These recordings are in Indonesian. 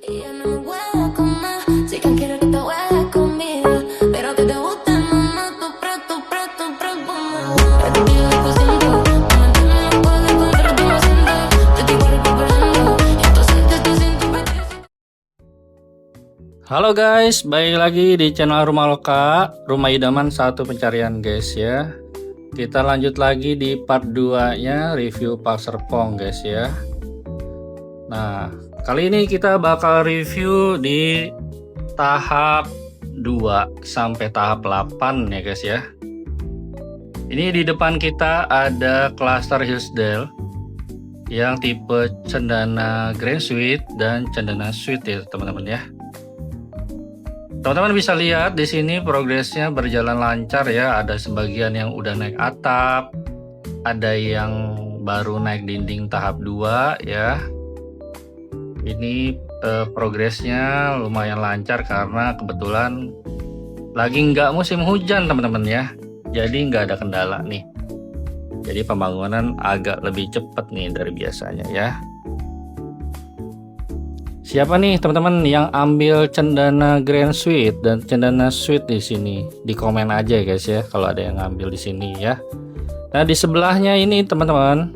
Ella no me puede comer, si que quiere que te juegues conmigo, pero que te guste, mamá, tu prato, mamá. A ti te doy cosito, no me puedes encontrar tu acento, de tu cuerpo prendo, y entonces te siento petición. Halo guys, balik lagi di channel Rumah Loka, Rumah Idaman Satu Pencarian guys ya. Kita lanjut lagi di part 2 nya review Pak Serpong guys ya. Nah, kali ini kita bakal review di tahap 2 sampai tahap 8 ya guys ya. Ini di depan kita ada cluster Hillsdale yang tipe cendana Grand Suite dan cendana Suite ya teman-teman ya. Teman-teman bisa lihat di sini progresnya berjalan lancar ya. Ada sebagian yang udah naik atap, ada yang baru naik dinding tahap 2 ya. Ini progresnya lumayan lancar karena kebetulan lagi nggak musim hujan teman-teman ya. Jadi nggak ada kendala nih. Jadi pembangunan agak lebih cepat nih dari biasanya ya. Siapa nih teman-teman yang ambil cendana Grand Suite dan cendana Suite di sini? Di komen aja guys ya kalau ada yang ngambil di sini ya. Nah, di sebelahnya ini teman-teman.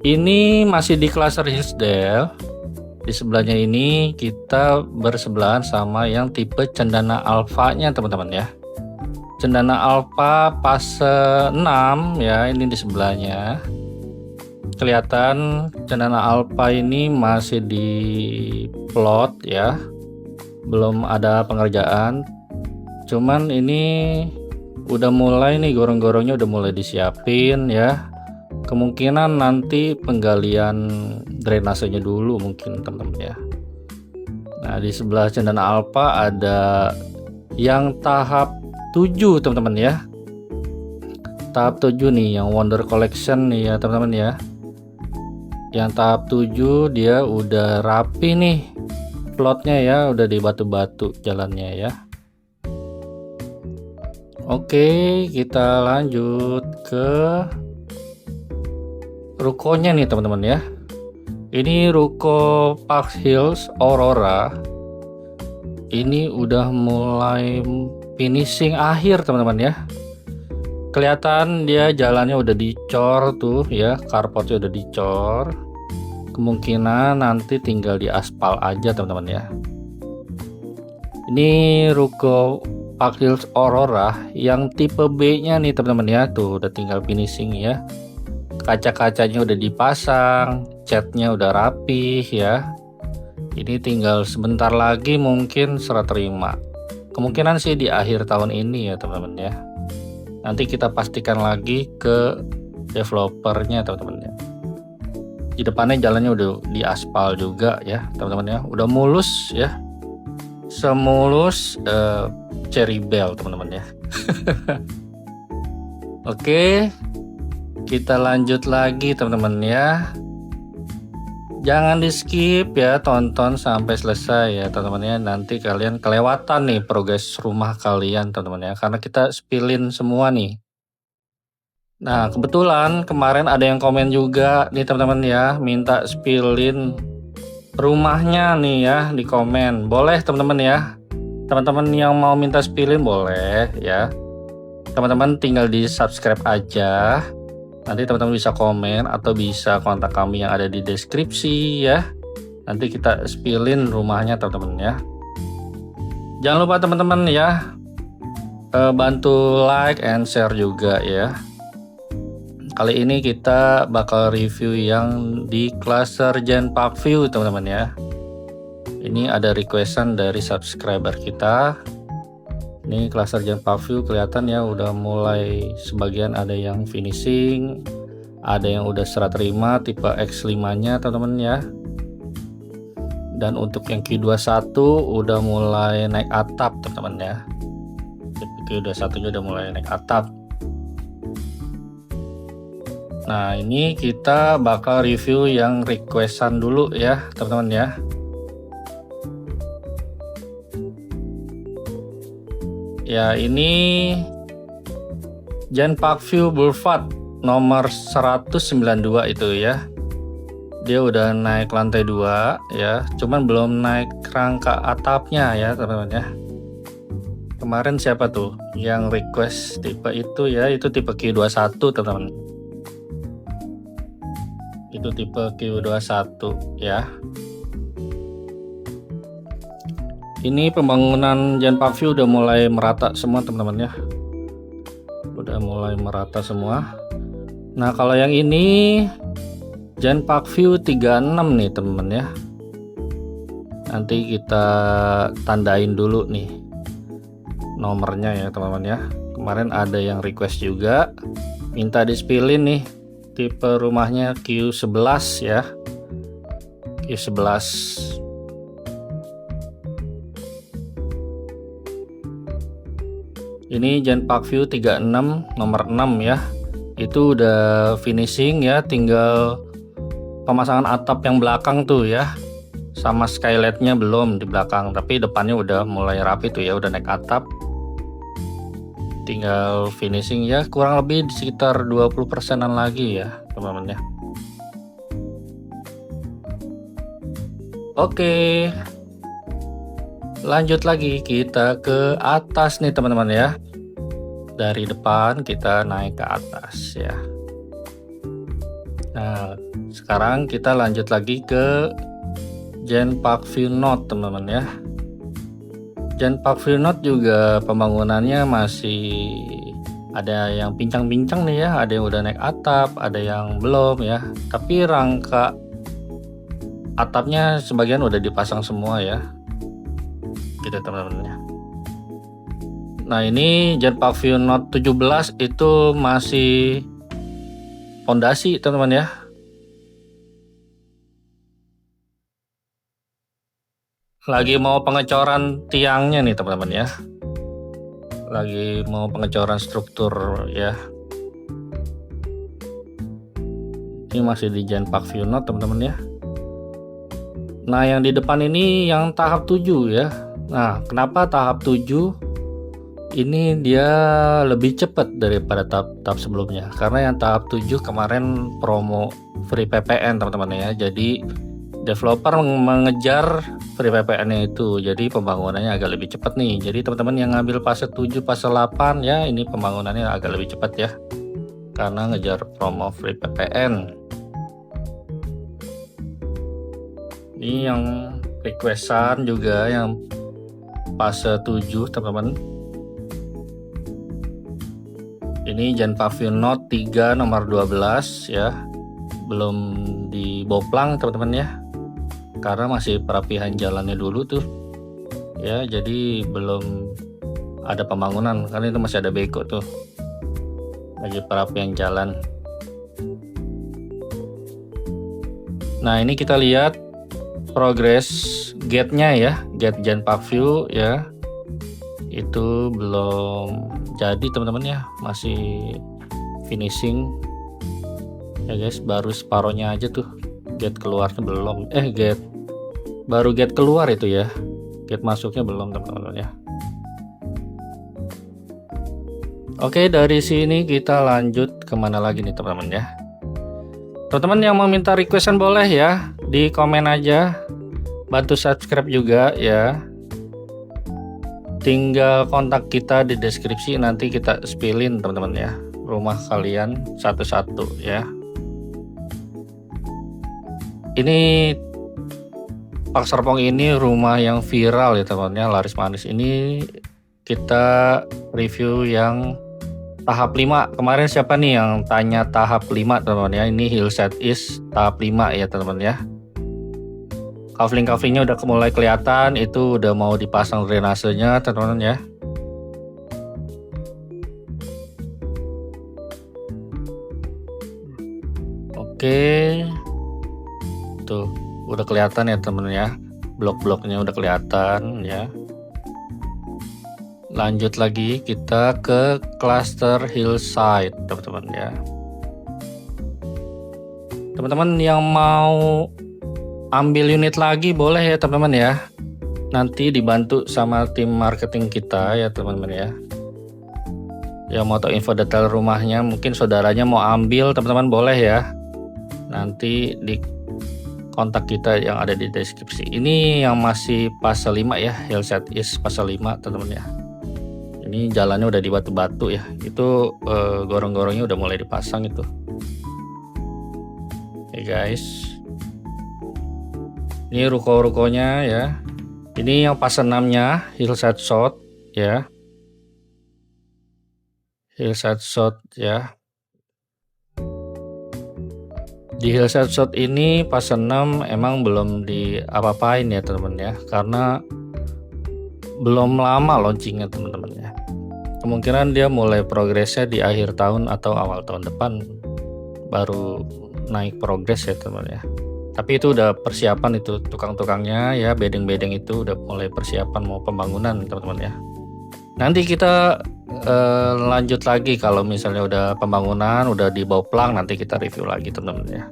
Ini masih di cluster Hillsdale. Di sebelahnya ini kita bersebelahan sama yang tipe cendana Alpha-nya teman-teman ya. Cendana Alpha fase 6 ya, ini di sebelahnya. Kelihatan cendana Alpha ini masih di plot ya, belum ada pengerjaan, cuman ini udah mulai nih, gorong-gorongnya udah mulai disiapin ya. Kemungkinan nanti penggalian drainasenya dulu mungkin teman-teman ya. Nah, di sebelah cendana Alpha ada yang tahap 7 teman-teman ya. Tahap 7 nih yang Wonder Collection nih ya teman-teman ya. Yang tahap 7 dia udah rapi nih plotnya ya, udah di batu-batu jalannya ya. Oke, kita lanjut ke rukonya nih teman-teman ya. Ini ruko Park Hills Aurora. Ini udah mulai finishing akhir teman-teman ya. Kelihatan dia jalannya udah dicor tuh ya, carportnya udah dicor. Kemungkinan nanti tinggal di aspal aja teman-teman ya. Ini ruko Park Hills Aurora yang tipe B nya nih teman-teman ya. Tuh udah tinggal finishing ya. Kaca-kacanya udah dipasang, catnya udah rapih ya. Ini tinggal sebentar lagi mungkin serah terima. Kemungkinan sih di akhir tahun ini ya teman-teman ya. Nanti kita pastikan lagi ke developernya teman-teman ya. Di depannya jalannya udah di aspal juga ya teman-teman ya. Udah mulus ya. Semulus Cherry Bell teman-teman ya. Oke. Kita lanjut lagi teman-teman ya. Jangan di skip ya, tonton sampai selesai ya teman-teman ya. Nanti kalian kelewatan nih progres rumah kalian teman-teman ya, karena kita spillin semua nih. Nah, kebetulan kemarin ada yang komen juga nih teman-teman ya, minta spillin rumahnya nih ya di komen. Boleh teman-teman ya. Teman-teman yang mau minta spillin boleh ya. Teman-teman tinggal di subscribe aja. Nanti teman-teman bisa komen atau bisa kontak kami yang ada di deskripsi ya. Nanti kita spillin rumahnya teman-teman ya. Jangan lupa teman-teman ya, bantu like and share juga ya. Kali ini kita bakal review yang di cluster Gen Parkview teman-teman ya. Ini ada requestan dari subscriber kita. Ini cluster Gen Parkview kelihatan ya udah mulai sebagian ada yang finishing, ada yang udah serah terima tipe X5 nya teman-teman ya. Dan untuk yang Q21 udah mulai naik atap teman-teman ya. Q21 nya udah mulai naik atap. Nah, ini kita bakal review yang requestan dulu ya teman-teman ya. Ya, ini Gen Parkview Boulevard nomor 192 itu ya. dia udah naik lantai 2 ya, cuman belum naik rangka atapnya ya teman-teman ya. Kemarin siapa tuh yang request tipe itu ya, itu tipe Q21 teman-teman. Itu tipe Q21 ya. Ini pembangunan Gen Parkview udah mulai merata semua teman-teman ya. Udah mulai merata semua. Nah, kalau yang ini Gen Parkview 36 nih teman-teman ya. Nanti kita tandain dulu nih nomornya ya teman-teman ya. Kemarin ada yang request juga minta di-spillin nih tipe rumahnya Q11 ya. Q11. Ini Gen Parkview 36 nomor 6 ya. Itu udah finishing ya, tinggal pemasangan atap yang belakang tuh ya. Sama skylightnya belum di belakang, tapi depannya udah mulai rapi tuh ya, udah naik atap. Tinggal finishing ya, kurang lebih sekitar 20%-an lagi ya teman-teman ya. Oke, lanjut lagi kita ke atas nih teman-teman ya. Dari depan kita naik ke atas ya. Nah, sekarang kita lanjut lagi ke Gen Parkview North teman-teman ya. Gen Parkview North juga pembangunannya masih ada yang pincang-pincang nih ya, ada yang udah naik atap, ada yang belum ya. Tapi rangka atapnya sebagian udah dipasang semua ya. Gitu teman-teman ya. Nah, ini Gen Parkview North 17 itu masih pondasi teman-teman ya. Lagi mau pengecoran tiangnya nih teman-teman ya. Lagi mau pengecoran struktur ya. Ini masih di Gen Parkview North teman-teman ya. Nah, yang di depan ini yang tahap 7 ya. Nah, kenapa tahap 7 ini dia lebih cepat daripada tahap sebelumnya? Karena yang tahap 7 kemarin promo free PPN teman-teman ya. Jadi developer mengejar free PPN-nya itu, jadi pembangunannya agak lebih cepat nih. Jadi teman-teman yang ngambil fase 7, fase 8 ya, ini pembangunannya agak lebih cepat ya, karena ngejar promo free PPN. Ini yang requestan juga yang fase 7 teman-teman. Ini Gen Parkview North 3 nomor 12 ya, belum diboplang teman-teman ya, karena masih perapihan jalannya dulu tuh ya, jadi belum ada pembangunan karena itu masih ada beko tuh, lagi perapian jalan. Nah, ini kita lihat progres gate-nya ya, gate Gen Parkview ya, itu belum jadi teman-teman ya, masih finishing ya guys, baru separohnya aja tuh, gate keluarnya belum, gate baru gate keluar itu ya, gate masuknya belum teman-teman ya. Oke, dari sini kita lanjut kemana lagi nih teman-teman ya. Teman-teman yang mau minta requestan boleh ya, di komen aja, bantu subscribe juga ya. Tinggal kontak kita di deskripsi, nanti kita spillin teman-teman ya, rumah kalian satu-satu ya. Ini Park Serpong ini rumah yang viral ya teman-teman ya, laris manis. Ini kita review yang tahap 5. Kemarin siapa nih yang tanya tahap 5 teman-teman ya. Ini Hillside East tahap 5 ya teman-teman ya. Kafling-kaflingnya udah mulai kelihatan, itu udah mau dipasang drainasenya teman-teman ya. Oke, tuh udah kelihatan ya teman-teman ya, blok-bloknya udah kelihatan ya. Lanjut lagi kita ke cluster Hillside teman-teman ya. Teman-teman yang mau ambil unit lagi boleh ya teman-teman ya, nanti dibantu sama tim marketing kita ya teman-teman ya. Yang mau tahu info detail rumahnya, mungkin saudaranya mau ambil teman-teman, boleh ya, nanti di kontak kita yang ada di deskripsi. Ini yang masih fase 5 ya, Hillside East fase 5 teman-teman ya. Ini jalannya udah di batu-batu ya. Itu gorong-gorongnya udah mulai dipasang itu. Oke guys. Ini ruko-rukonya ya. Ini yang fase 6-nya Hillside South ya. Hillside South ya. Di Hillside South ini fase 6 emang belum diapa-apain ya teman-teman ya, karena belum lama launchingnya teman-teman ya. Kemungkinan dia mulai progresnya di akhir tahun atau awal tahun depan baru naik progres ya teman-teman ya. Tapi itu udah persiapan, itu tukang-tukangnya ya, bedeng-bedeng itu udah mulai persiapan mau pembangunan teman-teman ya. Nanti kita lanjut lagi kalau misalnya udah pembangunan, udah dibawa plang, nanti kita review lagi teman-teman ya.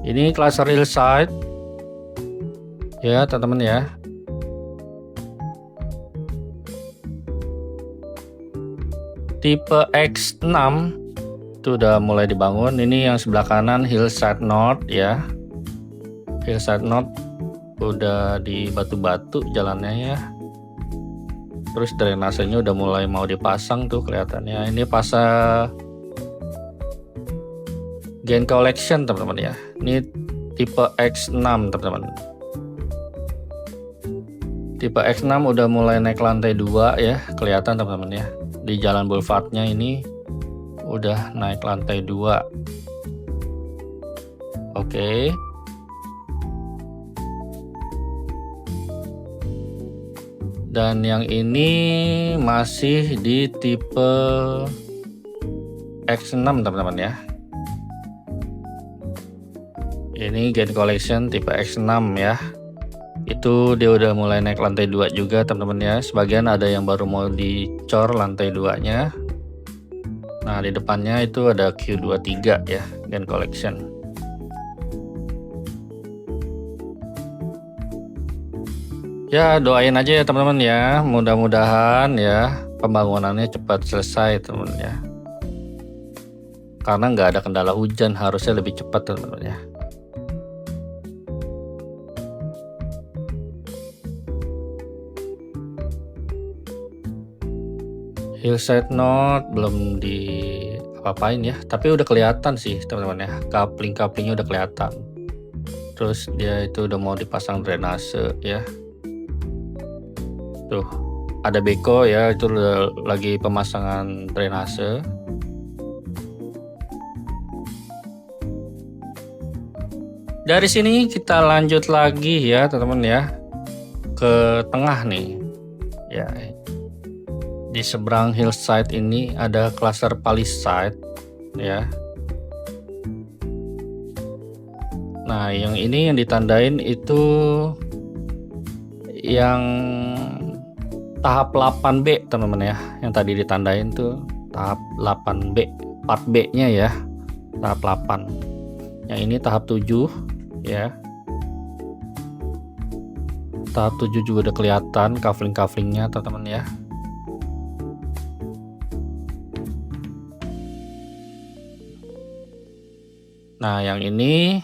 Ini cluster Hillside ya teman-teman ya. Tipe X6 itu udah mulai dibangun. Ini yang sebelah kanan Hillside North ya. Hillside North udah di batu-batu jalannya ya. Terus drainasenya udah mulai mau dipasang tuh kelihatannya. Ini fase gain collection teman-teman ya. Ini tipe X6 teman-teman. Tipe X6 udah mulai naik lantai 2 ya, kelihatan teman-teman ya. Di jalan boulevardnya ini udah naik lantai 2. Oke. Dan yang ini masih di tipe X6 teman-teman ya. Ini gain collection tipe X6 ya. Itu dia udah mulai naik lantai 2 juga teman-teman ya. Sebagian ada yang baru mau dicor lantai 2-nya. Nah, di depannya itu ada Q23 ya, gain collection. Ya, doain aja ya teman-teman ya, mudah-mudahan ya pembangunannya cepat selesai teman-teman ya. Karena nggak ada kendala hujan, harusnya lebih cepat teman-teman ya. Hillside North belum apa-apain ya, tapi udah kelihatan sih teman-teman ya, kapling-kaplingnya udah kelihatan. Terus dia itu udah mau dipasang drainase ya. Tuh, ada beko ya, itu lagi pemasangan drainase. Dari sini kita lanjut lagi ya teman-teman ya, ke tengah nih ya. Di seberang Hillside ini ada cluster Palisade ya. Nah, yang ini yang ditandain itu yang tahap 8B teman-teman ya. Yang tadi ditandain tuh tahap 8B, part B-nya ya. Tahap 8. Yang ini tahap 7 ya. Tahap 7 juga udah kelihatan kafling-kaflingnya teman-teman ya. Nah, yang ini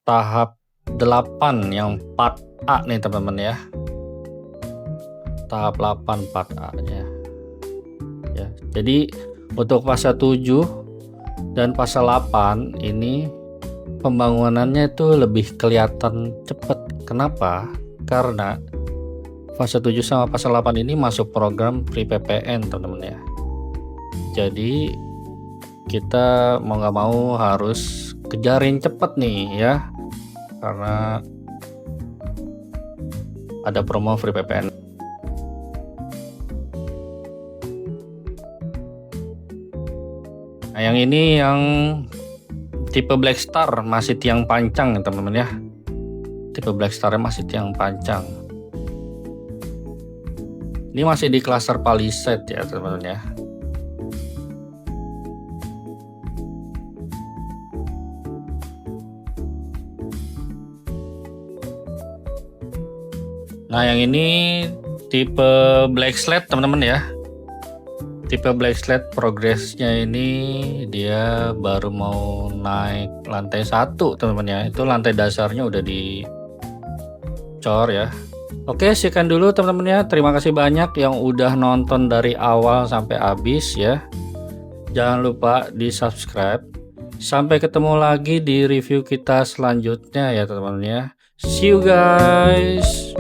tahap 8 yang part A nih teman-teman ya. Tahap 8 part A-nya. Ya. Jadi untuk fase 7 dan fase 8 ini pembangunannya itu lebih kelihatan cepat. Kenapa? Karena fase 7 sama fase 8 ini masuk program Free PPN teman-teman ya. Jadi kita mau nggak mau harus kejarin cepet nih ya, karena ada promo Free PPN. Nah, yang ini yang tipe Black Star masih tiang pancang ya teman-teman ya. Tipe Black Star masih tiang pancang. Ini masih di cluster Palisade ya teman-teman ya. Nah, yang ini tipe Black Slate teman-teman ya. tipe black slate progresnya ini dia baru mau naik lantai 1 teman-teman ya. Itu lantai dasarnya udah dicor ya. Oke, sekian dulu teman-teman ya. Terima kasih banyak yang udah nonton dari awal sampai habis ya. Jangan lupa di subscribe. Sampai ketemu lagi di review kita selanjutnya ya teman-teman ya. See you guys.